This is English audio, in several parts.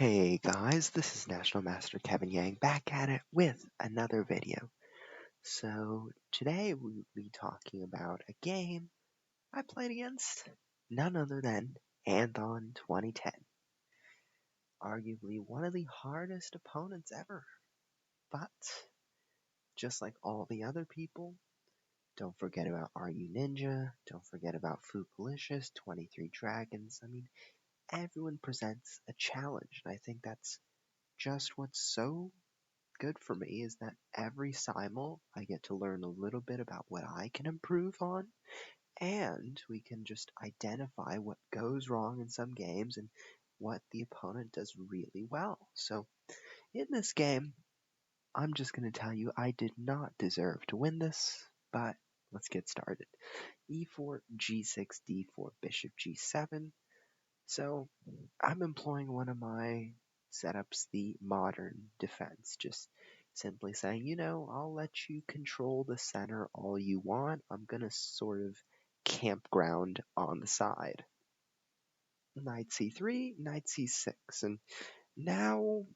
Hey guys, this is National Master Kevin Yang back at it with another video. So today we'll be talking about a game I played against none other than Anthon2010. Arguably one of the hardest opponents ever. But just like all the other people, don't forget about RU Ninja, don't forget about Foodalicious, 23 Dragons. Everyone presents a challenge, and I think that's just what's so good for me is that every simul I get to learn a little bit about what I can improve on, and we can just identify what goes wrong in some games and what the opponent does really well. So in this game, I'm just going to tell you I did not deserve to win this, but let's get started. E4, G6, D4, Bishop G7. So I'm employing one of my setups, the modern defense, just simply saying, I'll let you control the center all you want. I'm going to sort of campground on the side. Knight c3, knight c6. And now,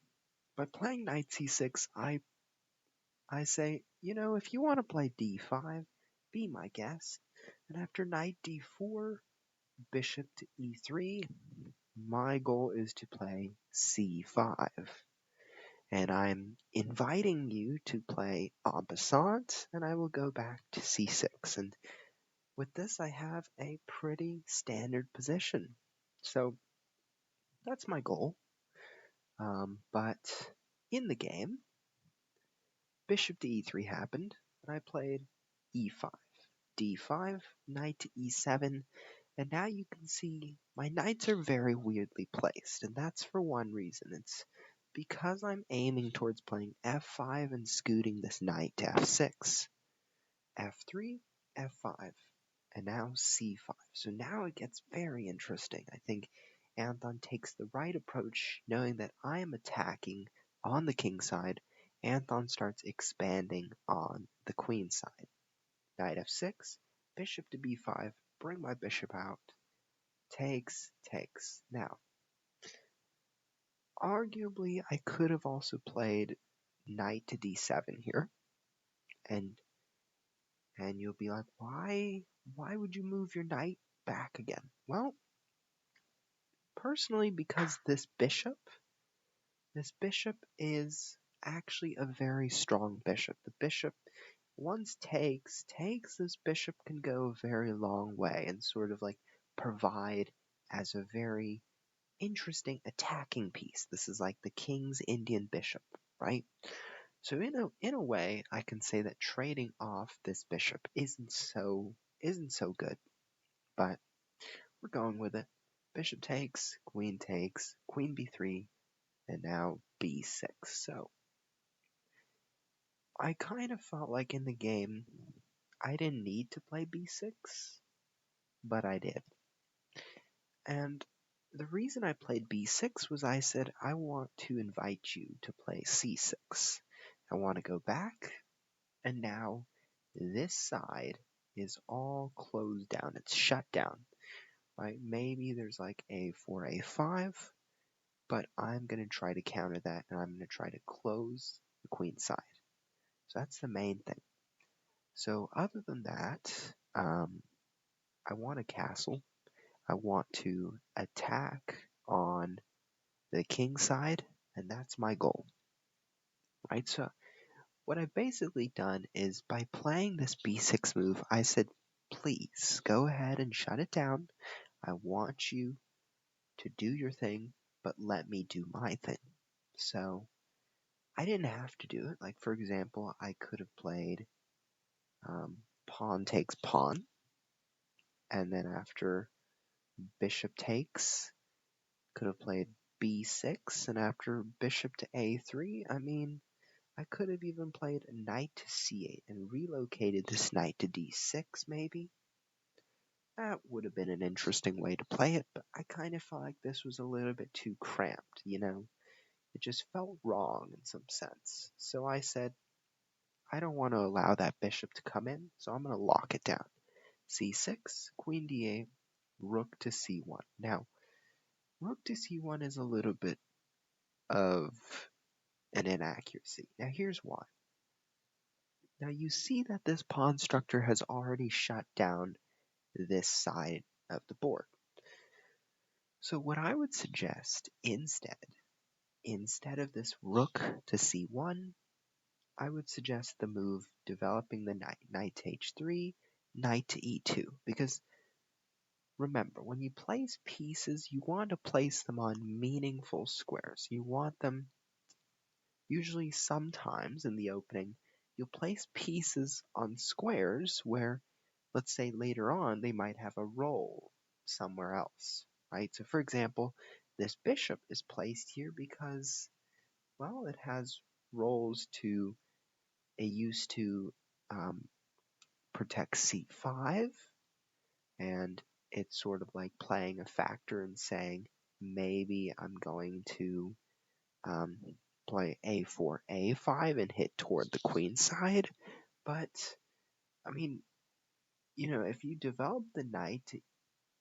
by playing knight c6, I say, if you want to play d5, be my guest. And after knight d4, bishop to e3, my goal is to play c5. And I'm inviting you to play en passant, and I will go back to c6. And with this, I have a pretty standard position. So that's my goal. But in the game, bishop to e3 happened, and I played e5, d5, knight to e7, and now you can see my knights are very weirdly placed, and that's for one reason. It's because I'm aiming towards playing f5 and scooting this knight to f6, f3, f5, and now c5. So now it gets very interesting. I think Anthon takes the right approach, knowing that I am attacking on the king side. Anthon starts expanding on the queen side. Knight f6, bishop to b5, bring my bishop out. Takes. Now, arguably, I could have also played knight to d7 here, and you'll be like, why would you move your knight back again? Well, personally, because this bishop is actually a very strong bishop. The bishop, once takes, this bishop can go a very long way and sort of like provide as a very interesting attacking piece. This is like the king's Indian bishop, right? So in a way, I can say that trading off this bishop isn't so good, but we're going with it. Bishop takes, queen b3, and now b6. So I kind of felt like in the game I didn't need to play b6, but I did. And the reason I played b6 was I said, I want to invite you to play c6. I want to go back, and now this side is all closed down. It's shut down, right? Maybe there's like a4, a5, but I'm going to try to counter that, and I'm going to try to close the queen side. So that's the main thing. So other than that, I want a castle. I want to attack on the king side, and that's my goal, right? So what I've basically done is by playing this b6 move, I said, please go ahead and shut it down. I want you to do your thing, but let me do my thing. So I didn't have to do it. Like, for example, I could have played pawn takes pawn, and then after bishop takes, could have played b6, and after bishop to a3, I could have even played knight to c8 and relocated this knight to d6, maybe. That would have been an interesting way to play it, but I kind of felt like this was a little bit too cramped, It just felt wrong in some sense. So I said, I don't want to allow that bishop to come in, so I'm going to lock it down. c6, queen d8, rook to c1. Now, rook to c1 is a little bit of an inaccuracy. Now here's why. Now you see that this pawn structure has already shut down this side of the board. So what I would suggest instead of this rook to c1, I would suggest the move developing the knight, knight to h3, knight to e2, because remember, when you place pieces, you want to place them on meaningful squares. You want them, usually sometimes in the opening, you'll place pieces on squares where, let's say later on, they might have a role somewhere else, right? So for example, this bishop is placed here because, well, it has roles to, it used to protect c5, and it's sort of like playing a factor and saying, maybe I'm going to um, play a4, a5 and hit toward the queen side. But, I mean, if you develop the knight to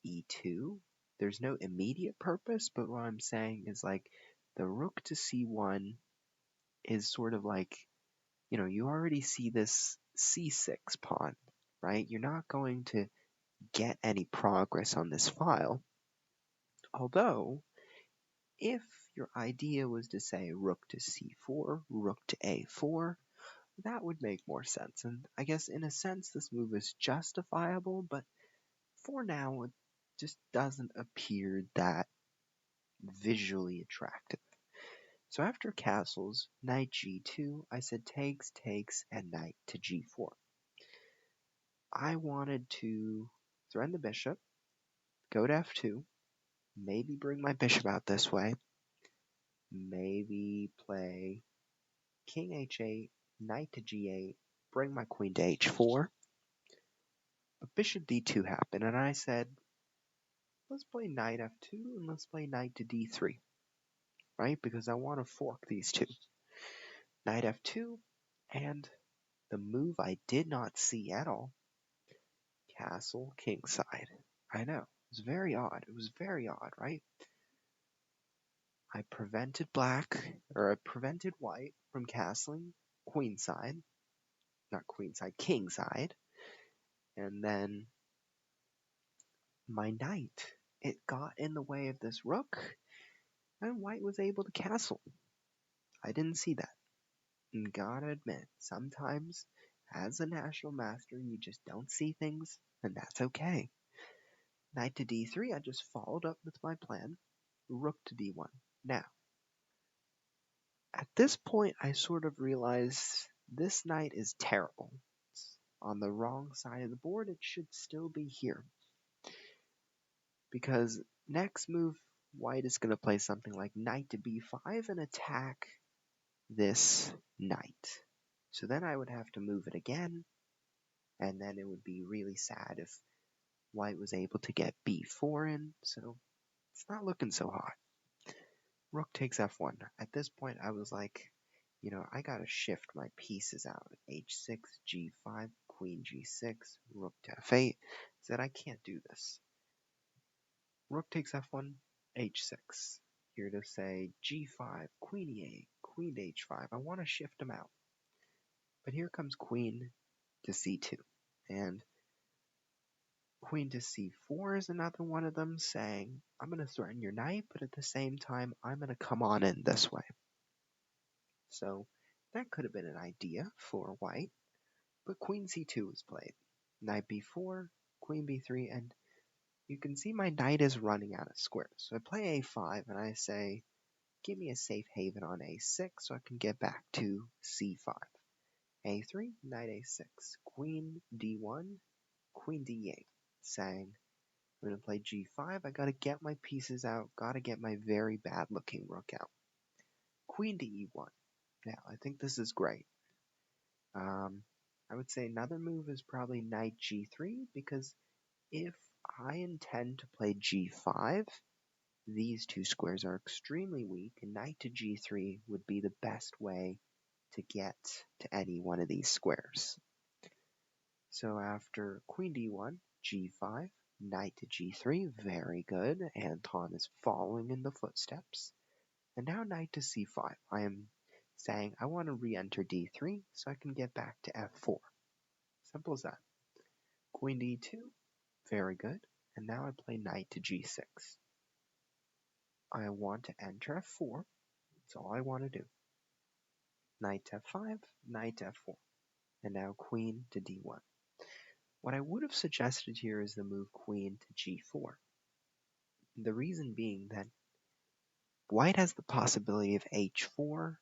e2, there's no immediate purpose, but what I'm saying is like the rook to c1 is sort of like, you already see this c6 pawn, right? You're not going to get any progress on this file. Although, if your idea was to say rook to c4, rook to a4, that would make more sense. And I guess in a sense this move is justifiable, but for now it just doesn't appear that visually attractive. So after castles, knight g2, I said takes, takes, and knight to g4. I wanted to threaten the bishop, go to f2, maybe bring my bishop out this way, maybe play king h8, knight to g8, bring my queen to h4. But bishop d2 happened, and I said, let's play knight f2 and let's play knight to d3, right? Because I want to fork these two. Knight f2, and the move I did not see at all, castle kingside. I know, it was very odd. It was very odd, right? I prevented white from castling queenside, not queenside, kingside, and then my knight, it got in the way of this rook, and white was able to castle. I didn't see that. And gotta admit, sometimes, as a national master, you just don't see things, and that's okay. Knight to d3, I just followed up with my plan. Rook to d1. Now, at this point, I sort of realized this knight is terrible. It's on the wrong side of the board. It should still be here. Because next move, white is going to play something like knight to b5 and attack this knight. So then I would have to move it again, and then it would be really sad if white was able to get b4 in, so it's not looking so hot. Rook takes f1. At this point, I was like, I gotta shift my pieces out. h6, g5, queen g6, rook to f8. Said I can't do this. Rook takes f1, h6. Here to say g5, queen e8, queen to h5. I want to shift them out. But here comes queen to c2. And queen to c4 is another one of them, saying, I'm going to threaten your knight, but at the same time, I'm going to come on in this way. So that could have been an idea for white, but queen c2 was played. Knight b4, queen b3, and you can see my knight is running out of squares. So I play a5, and I say, give me a safe haven on a6 so I can get back to c5. a3, knight a6, queen d1, queen d8, saying, I'm going to play g5. I got to get my pieces out. Got to get my very bad looking rook out. Queen to e1. Now, I think this is great. I would say another move is probably knight g3, because if I intend to play g5, these two squares are extremely weak, and knight to g3 would be the best way to get to any one of these squares. So after queen d1, g5, knight to g3, very good. Anton is following in the footsteps. And now knight to c5. I am saying I want to re-enter d3 so I can get back to f4. Simple as that. Queen d2. Very good. And now I play knight to g6. I want to enter f4. That's all I want to do. Knight to f5, knight to f4. And now queen to d1. What I would have suggested here is the move queen to g4. The reason being that white has the possibility of h4,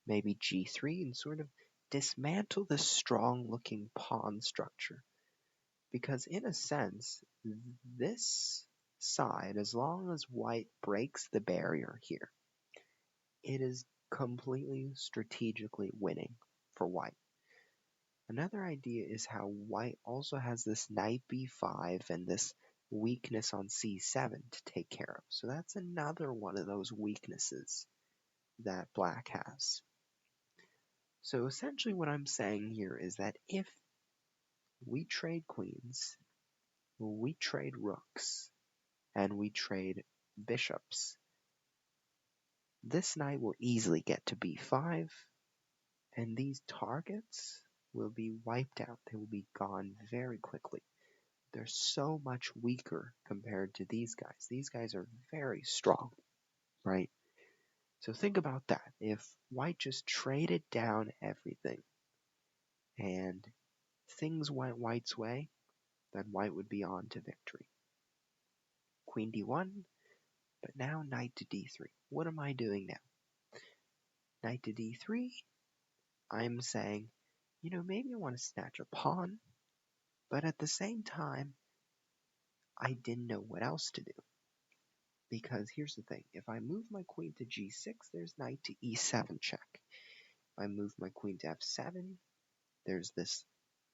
maybe g3, and sort of dismantle this strong-looking pawn structure. Because in a sense, this side, as long as white breaks the barrier here, it is completely strategically winning for white. Another idea is how white also has this knight b5 and this weakness on c7 to take care of. So that's another one of those weaknesses that black has. So essentially what I'm saying here is that if we trade queens, we trade rooks, and we trade bishops, this knight will easily get to b5, and these targets will be wiped out. They will be gone very quickly. They're so much weaker compared to these guys. These guys are very strong, right? So think about that. If white just traded down everything and things went white's way, then white would be on to victory. Queen d1, but now knight to d3. What am I doing now? Knight to d3, I'm saying, maybe I want to snatch a pawn, but at the same time, I didn't know what else to do. Because here's the thing, if I move my queen to g6, there's knight to e7 check. If I move my queen to f7, there's this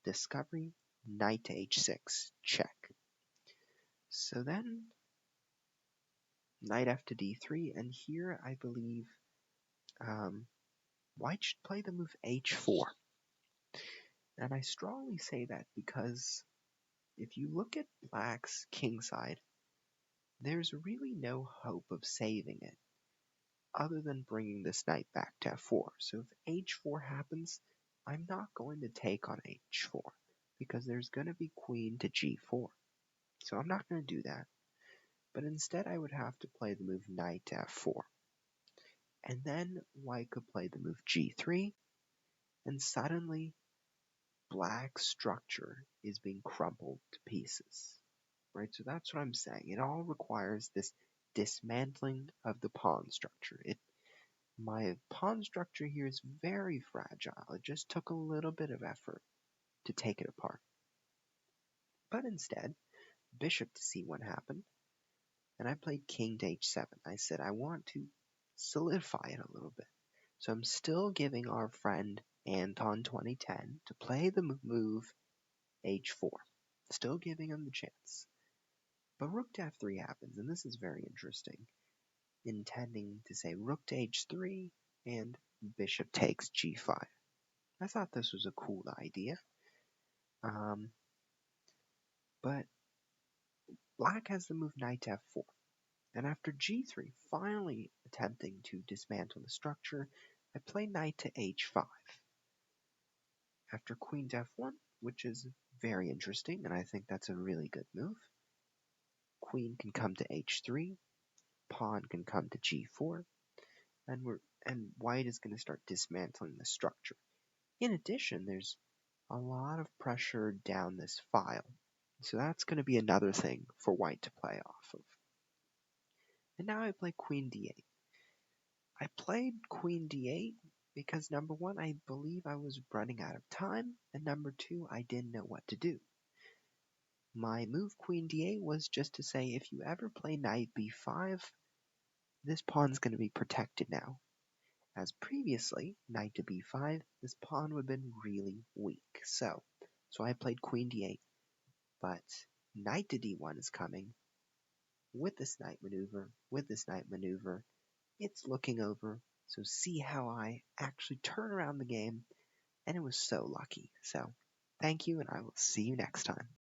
discovery, knight to h6 check. So then, knight f to d3, and here I believe white should play the move h4. And I strongly say that because if you look at black's kingside, there's really no hope of saving it other than bringing this knight back to f4. So if h4 happens, I'm not going to take on h4 because there's going to be queen to g4. So I'm not going to do that. But instead I would have to play the move knight to f4. And then white could play the move g3, and suddenly black's structure is being crumpled to pieces. Right? So that's what I'm saying. It all requires this dismantling of the pawn structure. My pawn structure here is very fragile. It just took a little bit of effort to take it apart. But instead, bishop to c1 happened, and I played king to h7. I said I want to solidify it a little bit. So I'm still giving our friend Anthon2010 to play the move h4. Still giving him the chance. But rook to f3 happens, and this is very interesting. Intending to say rook to h3 and bishop takes g5. I thought this was a cool idea. But black has the move knight to f4. And after g3 finally attempting to dismantle the structure, I play knight to h5. After queen to f1, which is very interesting, and I think that's a really good move. Queen can come to h3, pawn can come to g4, and white is going to start dismantling the structure. In addition, there's a lot of pressure down this file, so that's going to be another thing for white to play off of. And now I play queen d8. I played queen d8 because number one, I believe I was running out of time, and number two, I didn't know what to do. My move queen d8 was just to say if you ever play knight b5, this pawn's going to be protected now. As previously, knight to b5, this pawn would have been really weak. So I played queen d8, but knight to d1 is coming. With this knight maneuver, it's looking over. So see how I actually turn around the game, and it was so lucky. So thank you, and I will see you next time.